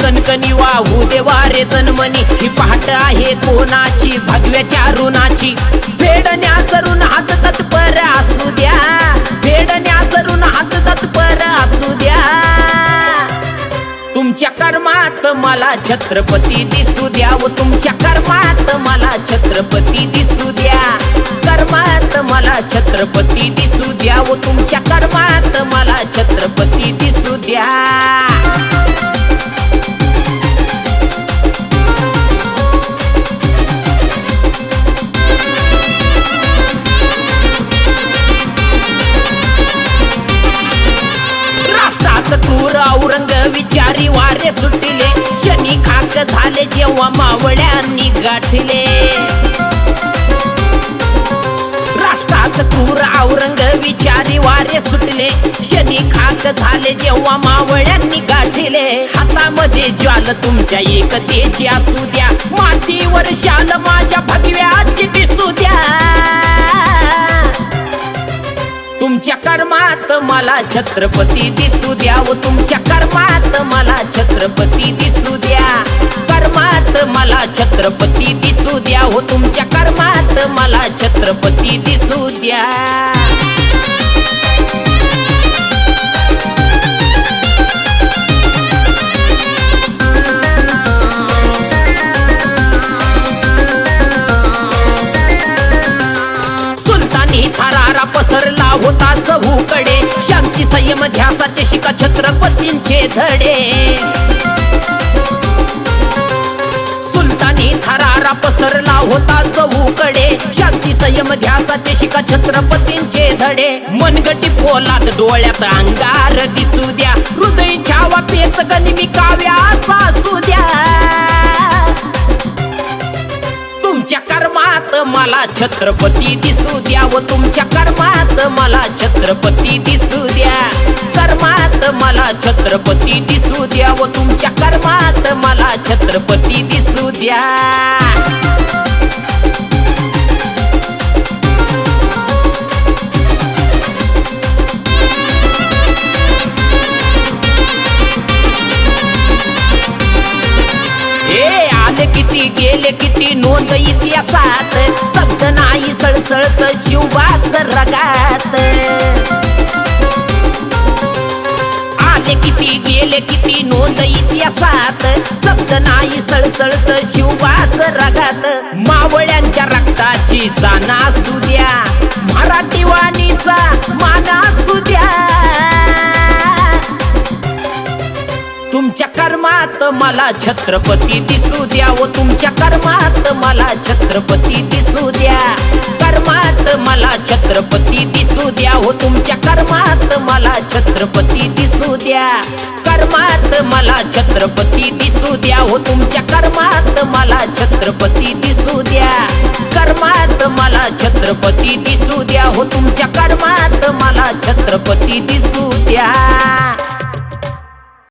कणकणी वाहू दे वारे जनमनी, ही पहाट आहे कोणाची भगव्याच्या ऋणाची. फेडण्यासरून हात तत्पर असू द्या, फेडण्यासरून हात तत्पर असू द्या. तुमच्या कर्मात मला छत्रपती दिसू द्या, व तुमच्या कर्मात मला छत्रपती दिसू द्या. कर्मात मला छत्रपती दिसू द्या, व तुमच्या कर्मात मला छत्रपती दिसू द्या. क्रूर औरंग विचारी वारे सुटले, शनी खाक झाले जेव्हा मावळ्यांनी गाठले. राष्ट्रात क्रूर औरंग विचारी वारे सुटले, शनी खाक झाले जेव्हा मावळ्यांनी गाठले. हातामध्ये ज्वाल तुमच्या एकतेची असू द्या, मातीवर शाल माझ्या भगव्याची दिसू द्या. तुमच्या कर्मात मला छत्रपती दिसू द्या, व तुमच्या कर्मात मला छत्रपती दिसू द्या. कर्मात मला छत्रपती दिसू द्या, व तुमच्या कर्मात मला छत्रपती दिसू द्या. थरारा पसरला होता चहूकडे, शांती संयम ध्यासाचे शिका छत्रपतींचे धडे. सुलतानी थरारा पसरला होता चहूकडे, शांती संयम ध्यासाचे शिका छत्रपतींचे धडे. मनगटी पोलाद डोळ्यात अंगार दिसू द्या, हृदय छावा पेच गनिमी काव्याचा असू द्या. तुमच्या कर्मात मला छत्रपती दिसू द्या, व तुमच्या कर्मात मला छत्रपती दिसू द्या. कर्मात मला छत्रपती दिसू द्या, व तुमच्या कर्मात मला छत्रपती दिसू द्या. किती गेले किती नोंद इतिहासात, स्तब्ध नाही सळसळत शिवबाच रगात. आले किती गेले किती नोंद इतिहासात, स्तब्ध नाही सळसळत शिवबाच रगात. मावळ्यांच्या रक्ताची जाण असू द्या, मराठी वाणीचा मान असू द्या. तुमच्या कर्मात मला छत्रपती दिसू द्या, व तुमच्या कर्मात मला छत्रपती दिसू द्या. कर्मात मला छत्रपती दिसू द्या, व तुमच्या कर्मात मला छत्रपती दिसू द्या. कर्मात मला छत्रपती दिसू द्या, व तुमच्या कर्मात मला छत्रपती दिसू द्या. कर्मात मला छत्रपती दिसू द्या, व तुमच्या कर्मात मला छत्रपती दिसू द्या.